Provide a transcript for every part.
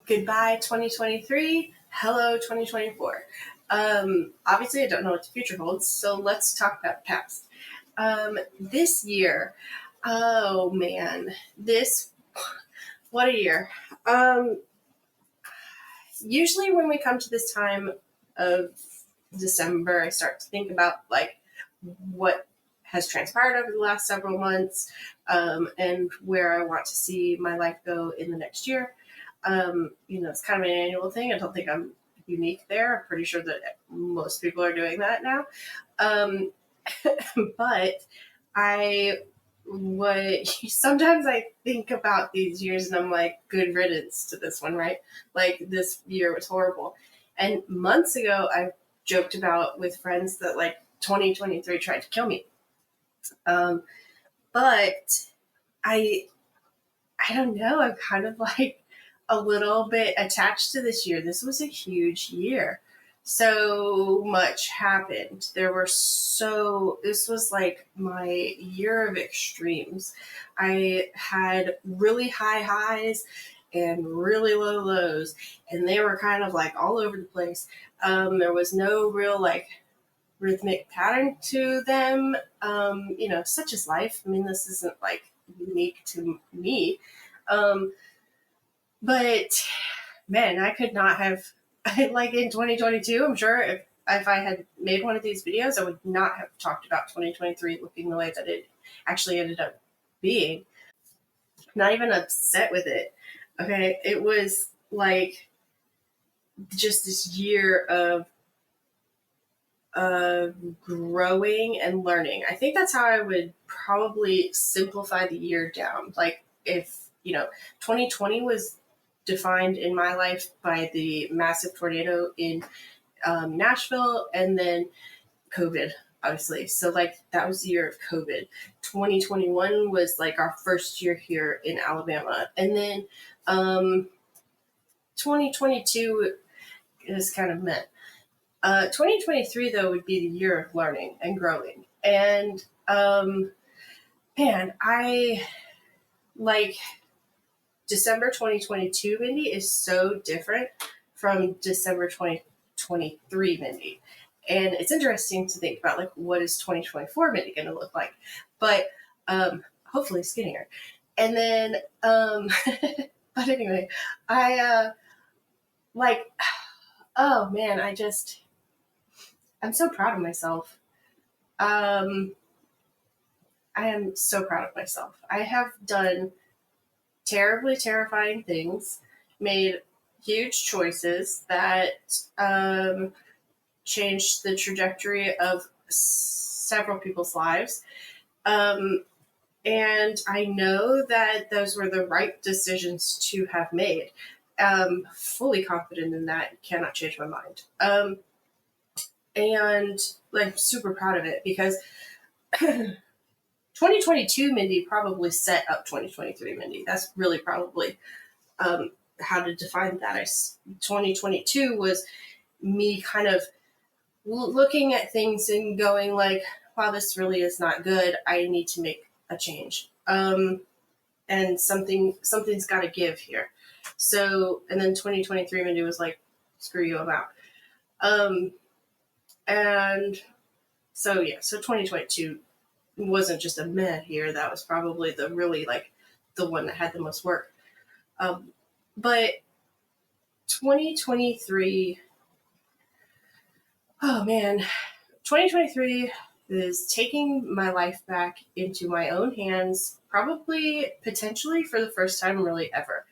Goodbye 2023, hello 2024. Obviously I don't know what the future holds, so let's talk about the past. This year, oh man, what a year. Usually when we come to this time of December, I start to think about like what has transpired over the last several months, and where I want to see my life go in the next year. It's kind of an annual thing. I don't think I'm unique there. I'm pretty sure that most people are doing that now. But sometimes I think about these years and I'm like, good riddance to this one, right? Like, this year was horrible. And months ago, I joked about with friends that like 2023 tried to kill me. But I don't know. I'm kind of like a little bit attached to this year. This was a huge year. So much happened. This was like my year of extremes. I had really high highs and really low lows, and they were kind of like all over the place. There was no real like rhythmic pattern to them. Such is life. I mean, this isn't like unique to me. But man, I could not have, like in 2022, I'm sure if I had made one of these videos, I would not have talked about 2023 looking the way that it actually ended up being. Not even upset with it. Okay. It was like just this year of growing and learning. I think that's how I would probably simplify the year down. Like, if 2020 was defined in my life by the massive tornado in Nashville, and then COVID, obviously. So like that was the year of COVID. 2021 was like our first year here in Alabama, and then 2022 is kind of meh. 2023 though would be the year of learning and growing. And man, I like December 2022 Mindy is so different from December 2023 Mindy. And it's interesting to think about like, what is 2024 Mindy going to look like? But hopefully skinnier. And then, but anyway, oh man, I'm so proud of myself. I am so proud of myself. I have done terribly terrifying things, made huge choices that changed the trajectory of several people's lives. And I know that those were the right decisions to have made. Fully confident in that, cannot change my mind. And like super proud of it because 2022 Mindy probably set up 2023 Mindy. That's really probably how to define that. 2022 was me kind of looking at things and going like, wow, this really is not good. I need to make a change. And something's got to give here. So, and then 2023 Mindy was like, screw you, I'm out. And so, yeah, so 2022 wasn't just a meh year. That was probably the really like the one that had the most work. But 2023, oh man, 2023 is taking my life back into my own hands, probably potentially for the first time really ever.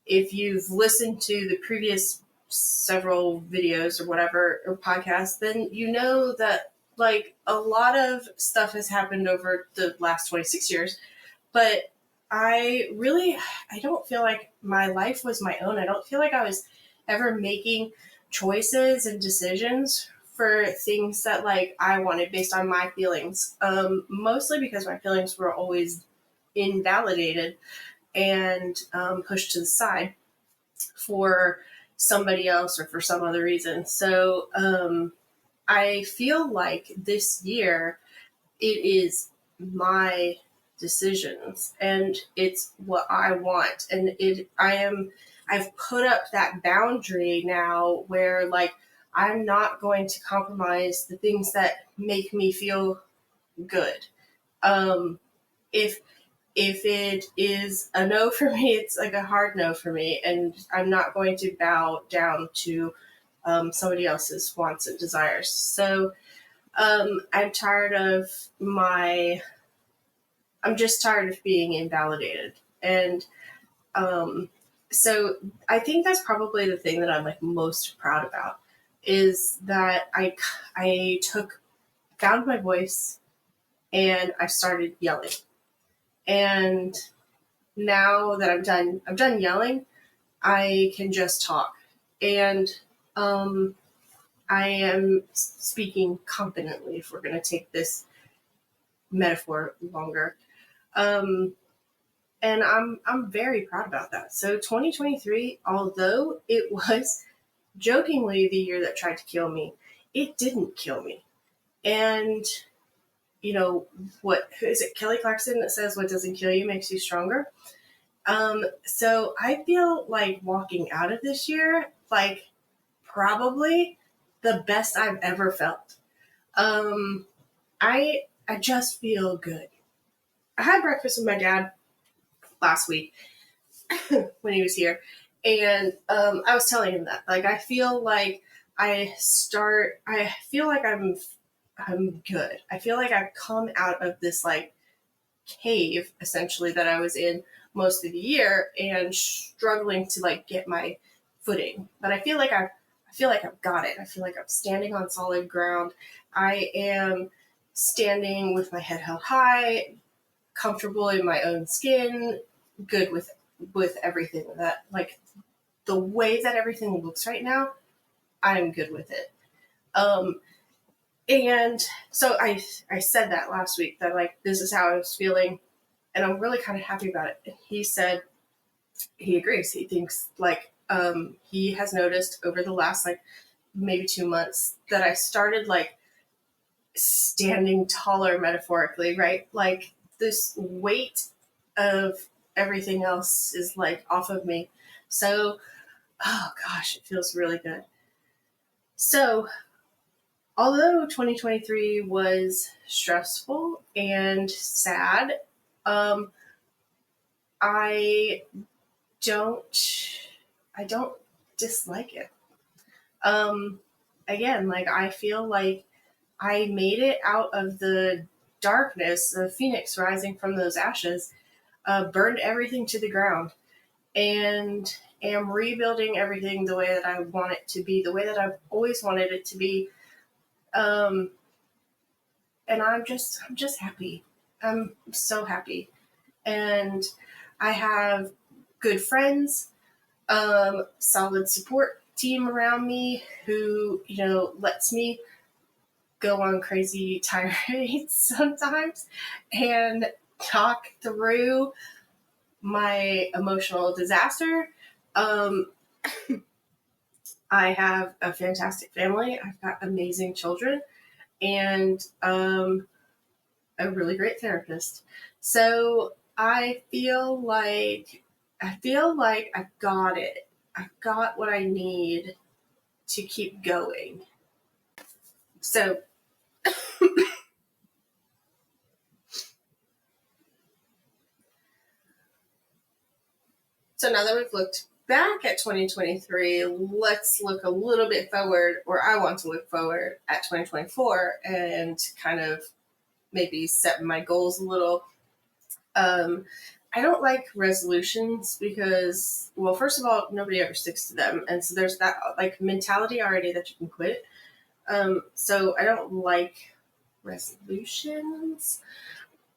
If you've listened to the previous several videos or whatever, or podcasts, then you know that like a lot of stuff has happened over the last 26 years, but I don't feel like my life was my own. I don't feel like I was ever making choices and decisions for things that like I wanted based on my feelings. Mostly because my feelings were always invalidated and pushed to the side for somebody else or for some other reason. So I feel like this year it is my decisions, and it's what I want. And I've put up that boundary now where like I'm not going to compromise the things that make me feel good. If if it is a no for me, it's like a hard no for me, and I'm not going to bow down to somebody else's wants and desires. So I'm tired of my. I'm just tired of being invalidated, and so I think that's probably the thing that I'm like most proud about is that I found my voice and I started yelling. And now that I'm done yelling, I can just talk. And I am speaking confidently, if we're going to take this metaphor longer. And I'm very proud about that. So 2023, although it was jokingly the year that tried to kill me, it didn't kill me. And you know, what is it, Kelly Clarkson, that says what doesn't kill you makes you stronger? So I feel like walking out of this year, like probably the best I've ever felt. I just feel good. I had breakfast with my dad last week when he was here, and I was telling him that like I feel like I feel like I'm good. I feel like I've come out of this like cave essentially that I was in most of the year and struggling to like get my footing. But I feel like I've got it. I feel like I'm standing on solid ground. I am standing with my head held high, comfortable in my own skin, good with everything that like the way that everything looks right now, I'm good with it. And so I said that last week that like this is how I was feeling, and I'm really kind of happy about it. And he said he agrees. He thinks like he has noticed over the last like maybe 2 months that I started like standing taller metaphorically, right? Like this weight of everything else is like off of me. So, oh gosh, it feels really good. So, although 2023 was stressful and sad, I don't I don't dislike it. Again, like I feel like I made it out of the darkness, the phoenix rising from those ashes, burned everything to the ground, and am rebuilding everything the way that I want it to be, the way that I've always wanted it to be. And I'm just happy. I'm so happy. And I have good friends, solid support team around me who, you know, lets me go on crazy tirades sometimes and talk through my emotional disaster. I have a fantastic family. I've got amazing children and a really great therapist. So I feel like I've got it. I've got what I need to keep going. So now that we've looked back at 2023, let's look a little bit forward, or I want to look forward at 2024 and kind of maybe set my goals a little. I don't like resolutions because, well, first of all, nobody ever sticks to them. And so there's that like mentality already that you can quit. So I don't like resolutions,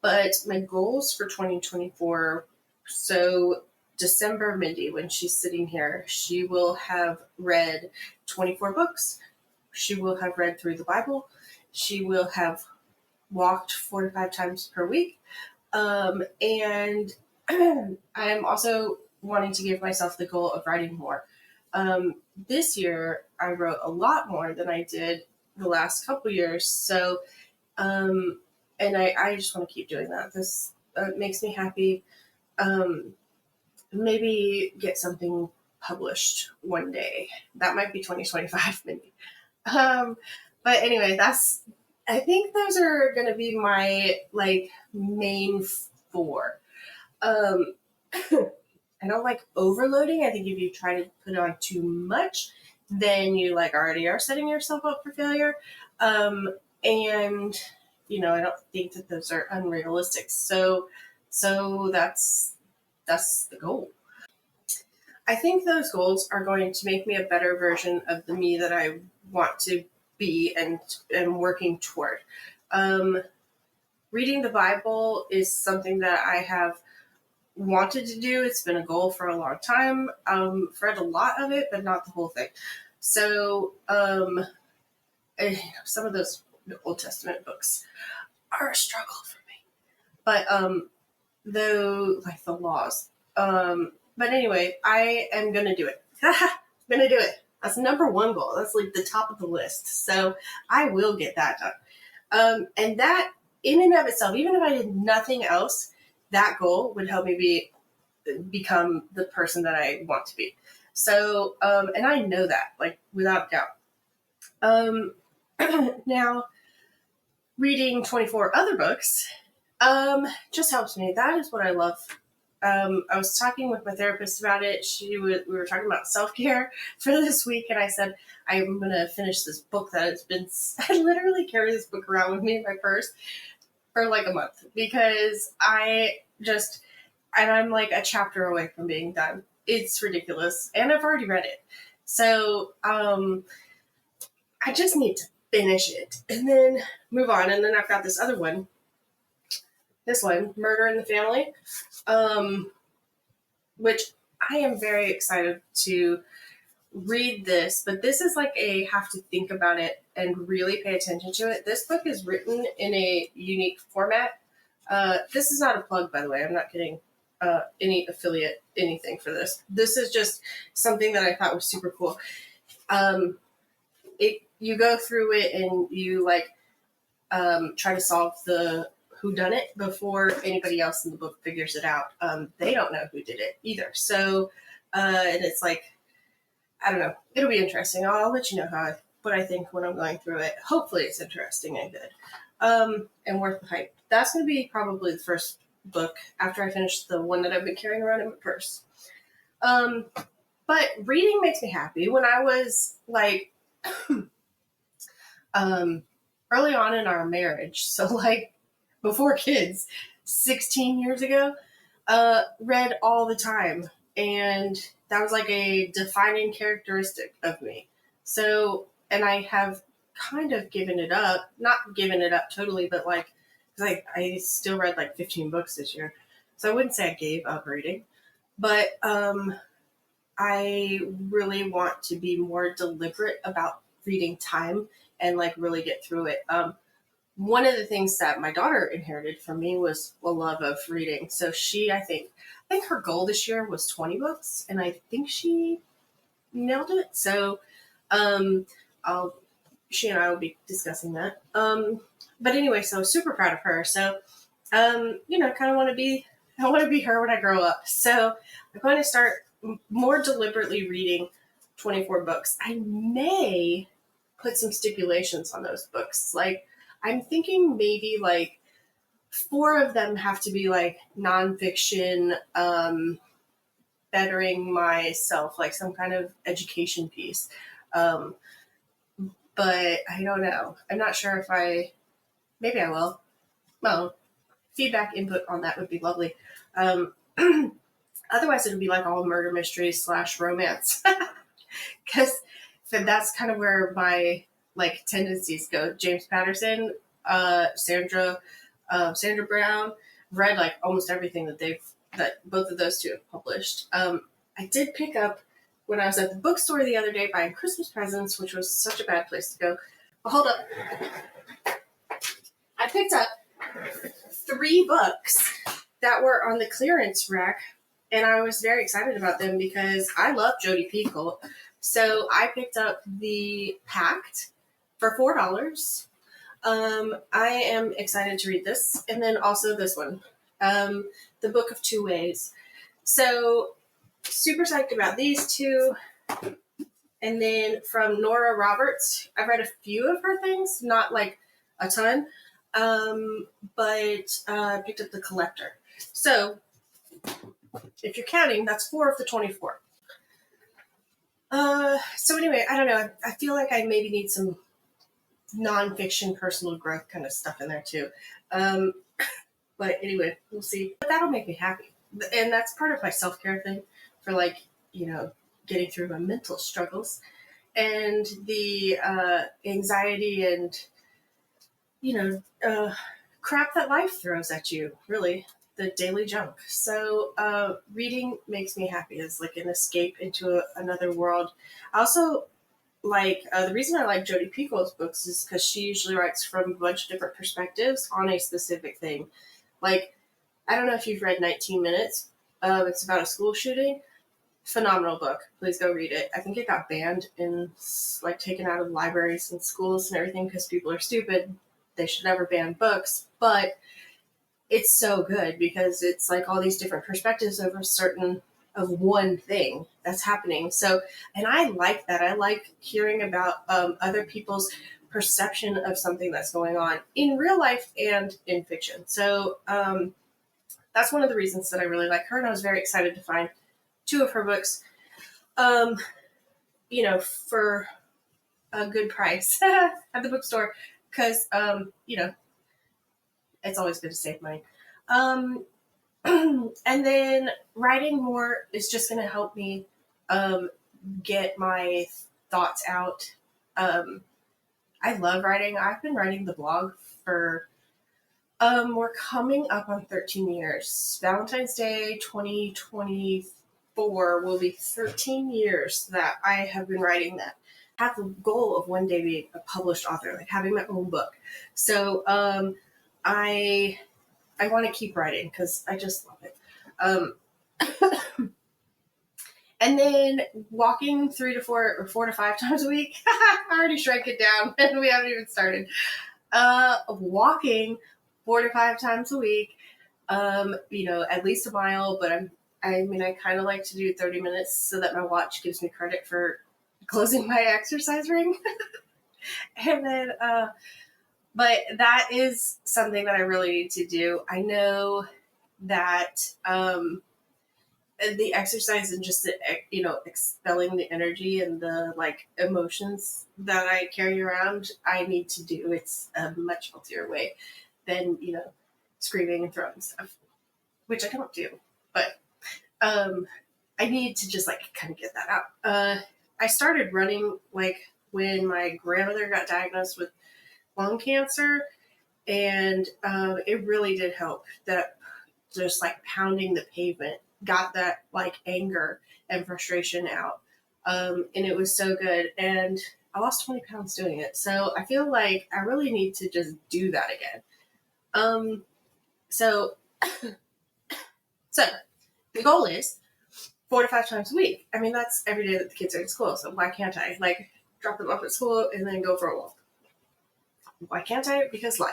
but my goals for 2024, so December, Mindy, when she's sitting here, she will have read 24 books. She will have read through the Bible. She will have walked 4 to 5 times per week. And I'm also wanting to give myself the goal of writing more. This year, I wrote a lot more than I did the last couple years. So, and I just want to keep doing that. makes me happy. Maybe get something published one day. That might be 2025, maybe. Um, but anyway, I think those are going to be my like main four. Um, I don't like overloading. I think if you try to put on too much, then you like already are setting yourself up for failure. And I don't think that those are unrealistic. So that's the goal. I think those goals are going to make me a better version of the me that I want to be and am working toward. Reading the Bible is something that I have wanted to do. It's been a goal for a long time. I've read a lot of it, but not the whole thing. So some of those Old Testament books are a struggle for me. But though, like the laws. But anyway, I am going to do it. I'm going to do it. That's number one goal. That's like the top of the list. So I will get that done. And that, in and of itself, even if I did nothing else, that goal would help me become the person that I want to be. So, and I know that, like, without doubt. Now, reading 24 other books just helps me. That is what I love. I was talking with my therapist about it. We were talking about self-care for this week, and I said, I'm going to finish this book I literally carry this book around with me in my purse for like a month because I'm like a chapter away from being done. It's ridiculous. And I've already read it. So I just need to finish it and then move on. And then I've got this other one. This one, Murder in the Family, which I am very excited to read this, but this is like a have to think about it and really pay attention to it. This book is written in a unique format. This is not a plug, by the way. I'm not getting any affiliate anything for this. This is just something that I thought was super cool. You go through it and you like try to solve the whodunit before anybody else in the book figures it out. They don't know who did it either. So, and it's like, I don't know. It'll be interesting. I'll let you know what I think when I'm going through it. Hopefully it's interesting and good. And worth the hype. That's going to be probably the first book after I finish the one that I've been carrying around in my purse. But reading makes me happy. When I was like, early on in our marriage, so like before kids, 16 years ago, read all the time. And that was like a defining characteristic of me. So, and I have kind of given it up, not given it up totally, but like, I still read like 15 books this year. So I wouldn't say I gave up reading, but I really want to be more deliberate about reading time and like really get through it. One of the things that my daughter inherited from me was a love of reading. So I think her goal this year was 20 books, and I think she nailed it. So she and I will be discussing that. But anyway, so super proud of her. So kind of want to be her when I grow up. So I'm going to start more deliberately reading 24 books. I may put some stipulations on those books. Like, I'm thinking maybe like 4 of them have to be like nonfiction, bettering myself, like some kind of education piece. But I don't know. I'm not sure maybe I will. Well, feedback, input on that would be lovely. Otherwise, it would be like all murder mystery / romance. Because that's kind of where my like tendencies go. James Patterson, Sandra Brown, read like almost everything that both of those two have published. I did pick up when I was at the bookstore the other day buying Christmas presents, which was such a bad place to go. But hold up. I picked up 3 books that were on the clearance rack, and I was very excited about them because I love Jodi Picoult. So I picked up the Pact for $4. I am excited to read this, and then also this one. The Book of Two Ways. So super psyched about these two. And then from Nora Roberts, I've read a few of her things, not like a ton, but I picked up The Collector. So if you're counting, that's 4 of the 24. So anyway, I don't know. I feel like I maybe need some nonfiction personal growth kind of stuff in there too. But anyway, we'll see. But that'll make me happy. And that's part of my self-care thing for, like, you know, getting through my mental struggles and the anxiety and, you know, crap that life throws at you, really, the daily junk. So reading makes me happy. It's like an escape into another world. I also like, the reason I like Jodi Picoult's books is because she usually writes from a bunch of different perspectives on a specific thing. Like, I don't know if you've read 19 Minutes. It's about a school shooting. Phenomenal book. Please go read it. I think it got banned and, like, taken out of libraries and schools and everything because people are stupid. They should never ban books. But it's so good because it's like all these different perspectives of one thing that's happening. So, and I like that. I like hearing about other people's perception of something that's going on in real life and in fiction. So that's one of the reasons that I really like her, and I was very excited to find 2 of her books, you know, for a good price at the bookstore, because, you know, it's always good to save money. And then writing more is just going to help me get my thoughts out. I love writing. I've been writing the blog for, we're coming up on 13 years. Valentine's Day 2024 will be 13 years that I have been writing that. I have the goal of one day being a published author, like having my own book. So I want to keep writing because I just love it. And then walking 3 to 4 or 4 to 5 times a week. I already shrank it down and we haven't even started. Walking 4 to 5 times a week, you know, at least a mile, but I kind of like to do 30 minutes so that my watch gives me credit for closing my exercise ring. And then, but that is something that I really need to do. I know that, the exercise and just the, you know, expelling the energy and the, like, emotions that I carry around, I need to do. It's a much healthier way than, you know, screaming and throwing stuff, which I don't do, but I need to just, like, kind of get that out. I started running, like, when my grandmother got diagnosed with lung cancer, and it really did help that just, like, pounding the pavement got that, like, anger and frustration out. And it was so good. And I lost 20 pounds doing it. So I feel like I really need to just do that again. So the goal is 4 to 5 times a week. I mean, that's every day that the kids are in school. So why can't I, like, drop them off at school and then go for a walk? Why can't I? Because life.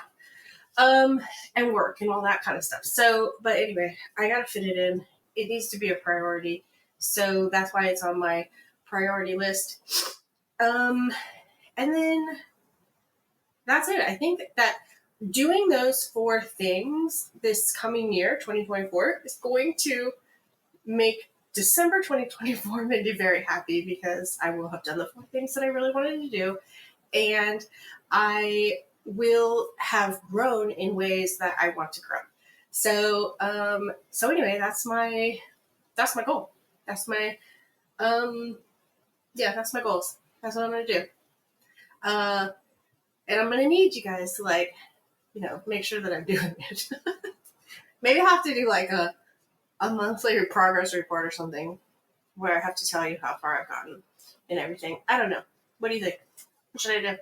And work and all that kind of stuff. So, but anyway, I gotta fit it in. It needs to be a priority. So that's why it's on my priority list. And then that's it. I think that doing those 4 things this coming year, 2024, is going to make December 2024 make me very happy because I will have done the 4 things that I really wanted to do. And I will have grown in ways that I want to grow. So, so anyway, that's my goal. That's my, that's my goals. That's what I'm going to do. And I'm going to need you guys to, like, you know, make sure that I'm doing it. Maybe I'll have to do, like, a monthly progress report or something where I have to tell you how far I've gotten and everything. I don't know. What do you think? What should I do?